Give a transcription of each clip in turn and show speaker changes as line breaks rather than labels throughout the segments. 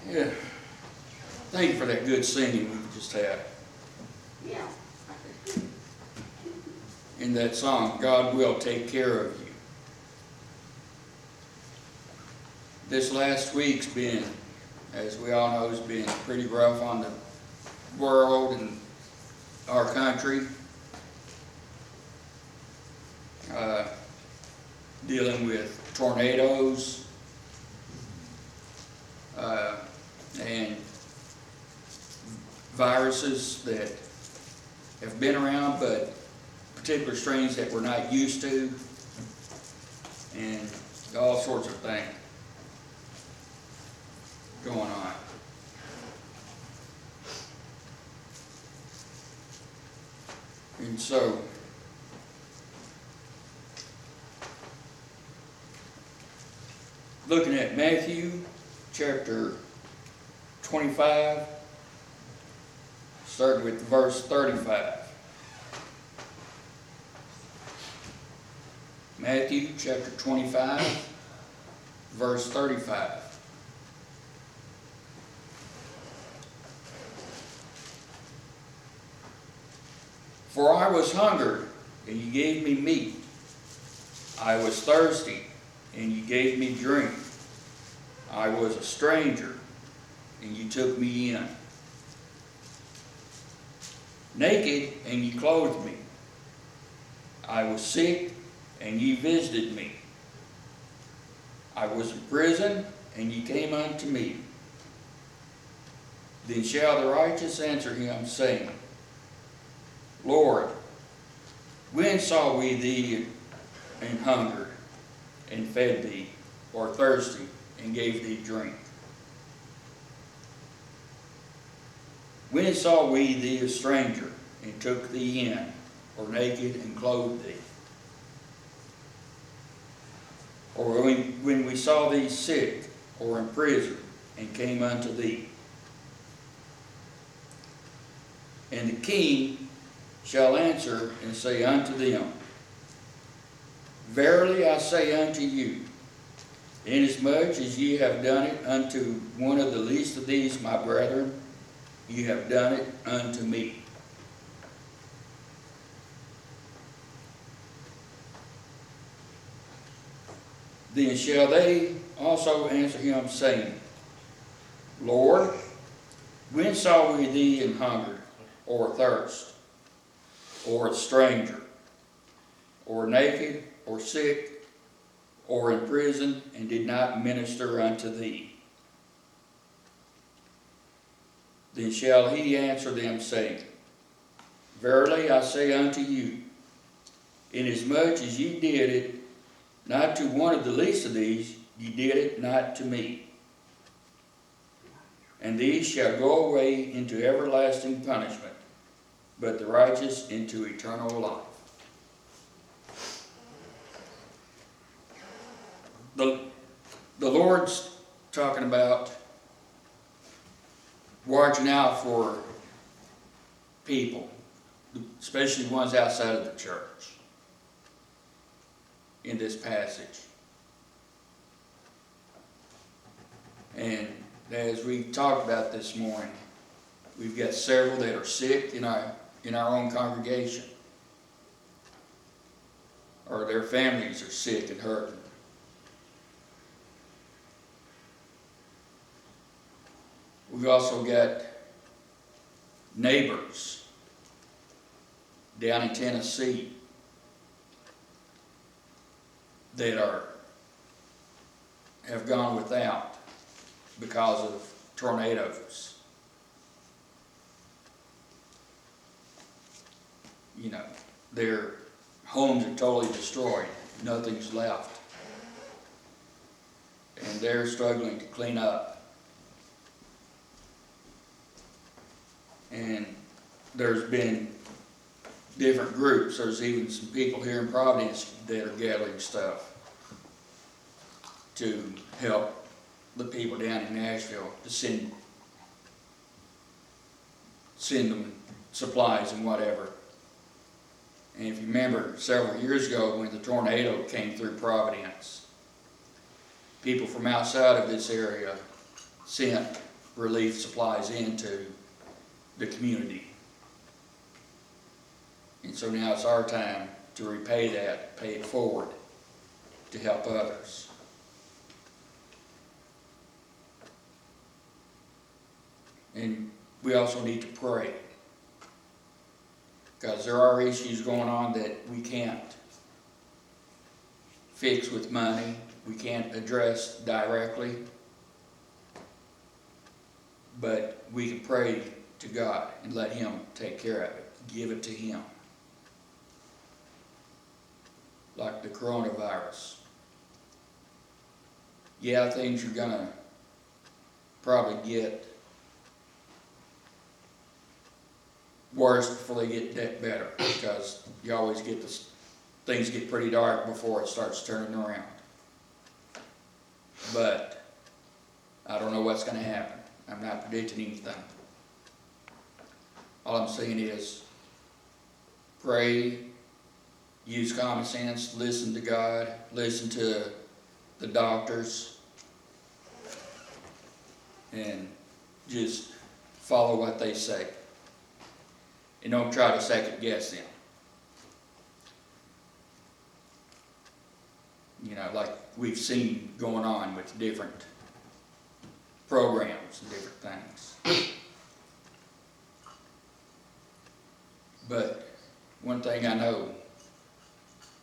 Yeah. Thank you for that good singing we just had.
Yeah.
In that song, God will take care of you. This last week's been, as we all know, has been pretty rough on the world and our country. Dealing with tornadoes and viruses that have been around, but particular strains that we're not used to, and all sorts of things going on. And so, looking at Matthew chapter 25, starting with verse 35. Matthew chapter 25, verse 35. For I was hungered, and you gave me meat. I was thirsty, and you gave me drink. I was a stranger, and you took me in. Naked, and you clothed me. I was sick, and ye visited me. I was in prison, and ye came unto me. Then shall the righteous answer him, saying, Lord, when saw we thee and hungered, and fed thee, or thirsty, and gave thee drink? When saw we thee a stranger, and took thee in, or naked, and clothed thee? Or when we saw thee sick, or in prison, and came unto thee? And the king shall answer and say unto them, Verily I say unto you, inasmuch as ye have done it unto one of the least of these my brethren, ye have done it unto me. Then shall they also answer him, saying, Lord, when saw we thee in hunger, or thirst, or a stranger, or naked, or sick, or in prison, and did not minister unto thee? Then shall he answer them, saying, Verily I say unto you, inasmuch as ye did it not to one of the least of these, ye did it not to me. And these shall go away into everlasting punishment, but the righteous into eternal life. The Lord's talking about watching out for people, especially ones outside of the church, in this passage. And as we talked about this morning, we've got several that are sick in our own congregation, or their families are sick and hurting. We've also got neighbors down in Tennessee that have gone without because of tornadoes. You know, their homes are totally destroyed. Nothing's left. And they're struggling to clean up. And there's been different groups. There's even some people here in Providence that are gathering stuff to help the people down in Nashville, to send them supplies and whatever. And if you remember, several years ago when the tornado came through Providence, people from outside of this area sent relief supplies into the community. And so now it's our time to repay that, pay it forward, to help others. And we also need to pray, because there are issues going on that we can't fix with money, we can't address directly, but we can pray to God and let Him take care of it, give it to Him. Like the coronavirus. Yeah, things are gonna probably get worse before they get better, because you always get this, things get pretty dark before it starts turning around. But I don't know what's going to happen. I'm not predicting anything. All I'm saying is pray, use common sense, listen to God, listen to the doctors, and just follow what they say. And don't try to second guess them. You know, like we've seen going on with different programs and different things. But one thing I know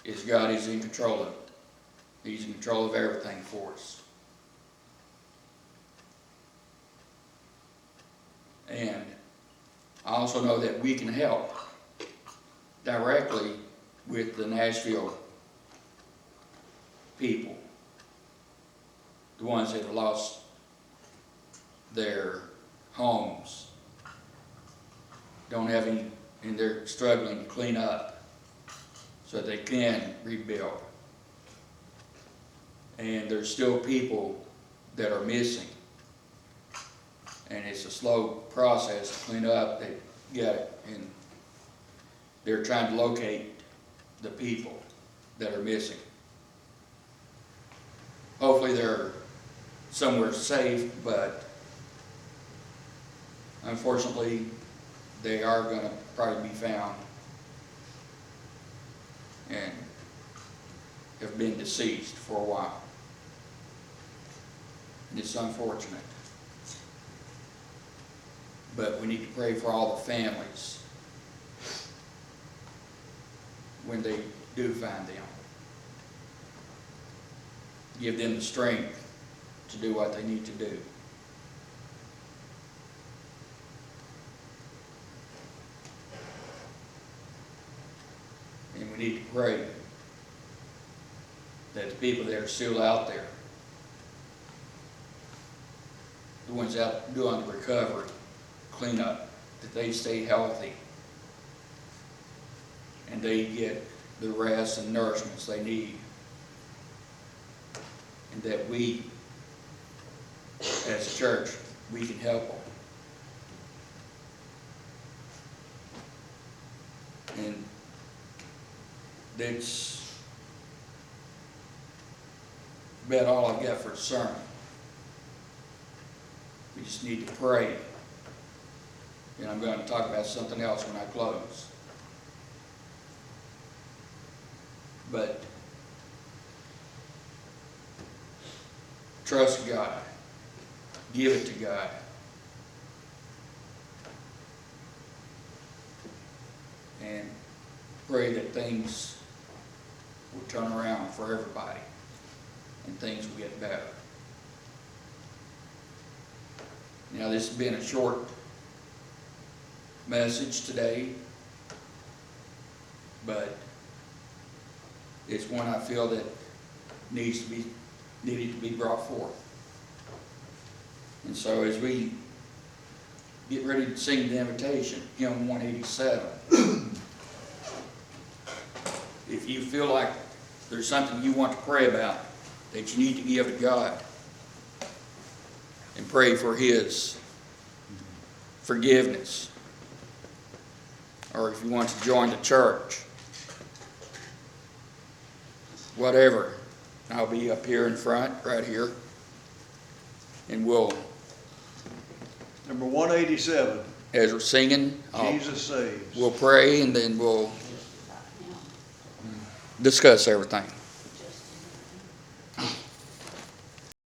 is God is in control of it. He's in control of everything for us. And I also know that we can help directly with the Nashville people, the ones that have lost their homes, don't have any, and they're struggling to clean up so that they can rebuild. And there's still people that are missing. And it's a slow process to clean up. They get it, and they're trying to locate the people that are missing. Hopefully they're somewhere safe, but unfortunately they are going to probably be found and have been deceased for a while. And it's unfortunate. But we need to pray for all the families when they do find them. Give them the strength to do what they need to do. And we need to pray that the people that are still out there, the ones out doing the recovery, cleanup, that they stay healthy and they get the rest and nourishments they need, and that we as a church, we can help them. And that's about all I've got for the sermon. We just need to pray. And I'm going to talk about something else when I close. But trust God. Give it to God. And pray that things will turn around for everybody and things will get better. Now, this has been a short message today, but it's one I feel that needed to be brought forth. And so as we get ready to sing the invitation, hymn 187, if you feel like there's something you want to pray about that you need to give to God and pray for His forgiveness, or if you want to join the church, whatever, I'll be up here in front, right here, and we'll
Number 187,
as we're singing,
Jesus Saves.
we'll pray and then we'll discuss everything.